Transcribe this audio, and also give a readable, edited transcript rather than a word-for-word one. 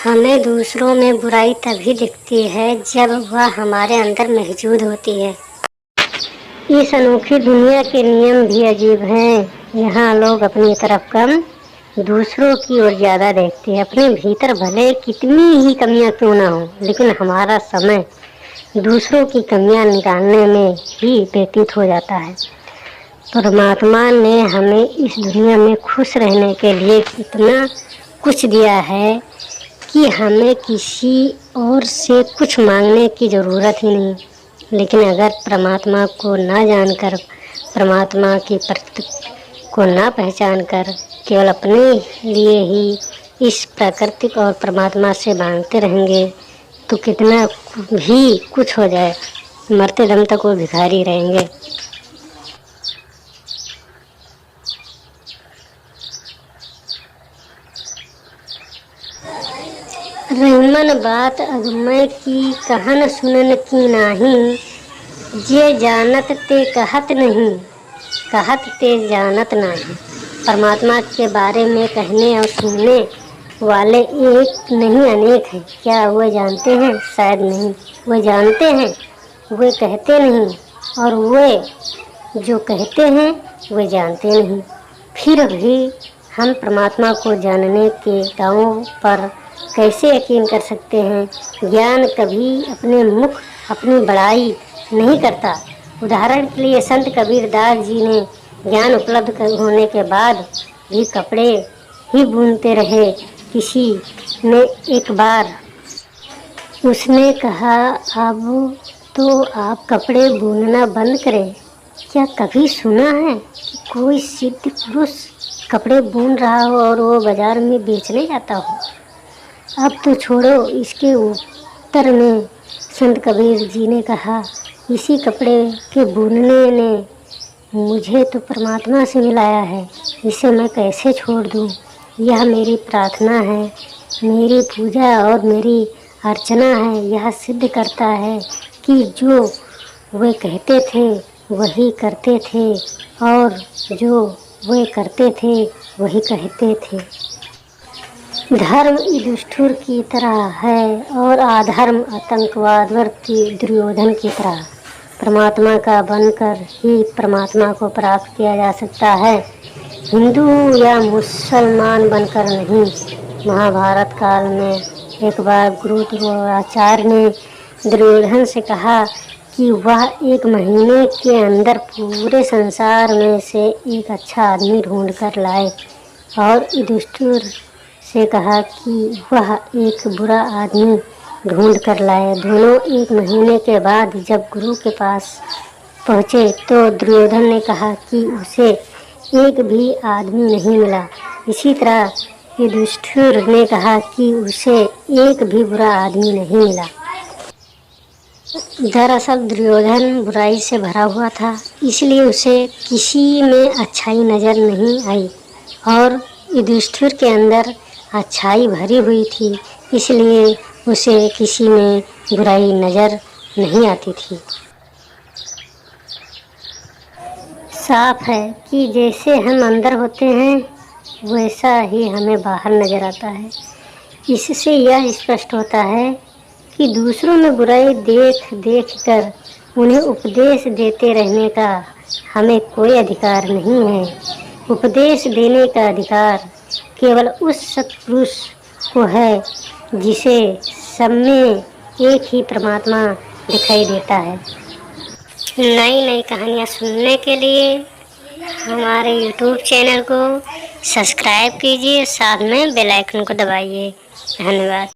हमें दूसरों में बुराई तभी दिखती है जब वह हमारे अंदर मौजूद होती है। इस अनोखी दुनिया के नियम भी अजीब हैं। यहाँ लोग अपनी तरफ कम, दूसरों की ओर ज़्यादा देखते हैं। अपने भीतर भले कितनी ही कमियाँ क्यों ना हो, लेकिन हमारा समय दूसरों की कमियाँ निकालने में ही व्यतीत हो जाता है। परमात्मा ने हमें इस दुनिया में खुश रहने के लिए इतना कुछ दिया है कि हमें किसी और से कुछ मांगने की ज़रूरत ही नहीं। लेकिन अगर परमात्मा को ना जानकर, परमात्मा की प्रकृति को ना पहचान कर केवल अपने लिए ही इस प्राकृतिक और परमात्मा से मांगते रहेंगे तो कितना भी कुछ हो जाए, मरते दम तक वो भिखारी रहेंगे। रहमन बात अगमय की कहन सुनन की नाही, जे जानत ते कहत नहीं, कहत ते जानत नहीं। परमात्मा के बारे में कहने और सुनने वाले एक नहीं अनेक हैं। क्या वे जानते हैं? शायद नहीं। वे जानते हैं, वे कहते नहीं, और वे जो कहते हैं वे जानते नहीं। फिर भी हम परमात्मा को जानने के दावों पर कैसे यकीन कर सकते हैं? ज्ञान कभी अपने मुख अपनी बड़ाई नहीं करता। उदाहरण के लिए संत कबीर दास जी ने ज्ञान उपलब्ध होने के बाद भी कपड़े ही बुनते रहे। किसी ने एक बार उसने कहा, अब तो आप कपड़े बुनना बंद करें। क्या कभी सुना है कि कोई सिद्ध पुरुष कपड़े बुन रहा हो और वो बाजार में बेचने जाता हो? अब तो छोड़ो। इसके उत्तर में संत कबीर जी ने कहा, इसी कपड़े के बुनने ने मुझे तो परमात्मा से मिलाया है, इसे मैं कैसे छोड़ दूँ? यह मेरी प्रार्थना है, मेरी पूजा और मेरी अर्चना है। यह सिद्ध करता है कि जो वे कहते थे वही करते थे, और जो वे करते थे वही कहते थे। धर्म युधिष्ठिर की तरह है और अधर्म आतंकवाद दुर्योधन की तरह। परमात्मा का बनकर ही परमात्मा को प्राप्त किया जा सकता है, हिंदू या मुसलमान बनकर नहीं। महाभारत काल में एक बार गुरु द्रोणाचार्य ने दुर्योधन से कहा कि वह 1 महीने के अंदर पूरे संसार में से एक अच्छा आदमी ढूंढ कर लाए, और युधिष्ठिर से कहा कि वह एक बुरा आदमी ढूंढ कर लाए। दोनों 1 महीने के बाद जब गुरु के पास पहुँचे तो दुर्योधन ने कहा कि उसे एक भी आदमी नहीं मिला। इसी तरह युधिष्ठिर ने कहा कि उसे एक भी बुरा आदमी नहीं मिला। दरअसल दुर्योधन बुराई से भरा हुआ था, इसलिए उसे किसी में अच्छाई नज़र नहीं आई, और युधिष्ठिर के अंदर अच्छाई भरी हुई थी, इसलिए उसे किसी में बुराई नज़र नहीं आती थी। साफ है कि जैसे हम अंदर होते हैं वैसा ही हमें बाहर नज़र आता है। इससे यह स्पष्ट होता है कि दूसरों में बुराई देख देख कर उन्हें उपदेश देते रहने का हमें कोई अधिकार नहीं है। उपदेश देने का अधिकार केवल उस सत्पुरुष को है जिसे सब में एक ही परमात्मा दिखाई देता है। नई नई कहानियाँ सुनने के लिए हमारे YouTube चैनल को सब्सक्राइब कीजिए, साथ में बेल आइकन को दबाइए। धन्यवाद।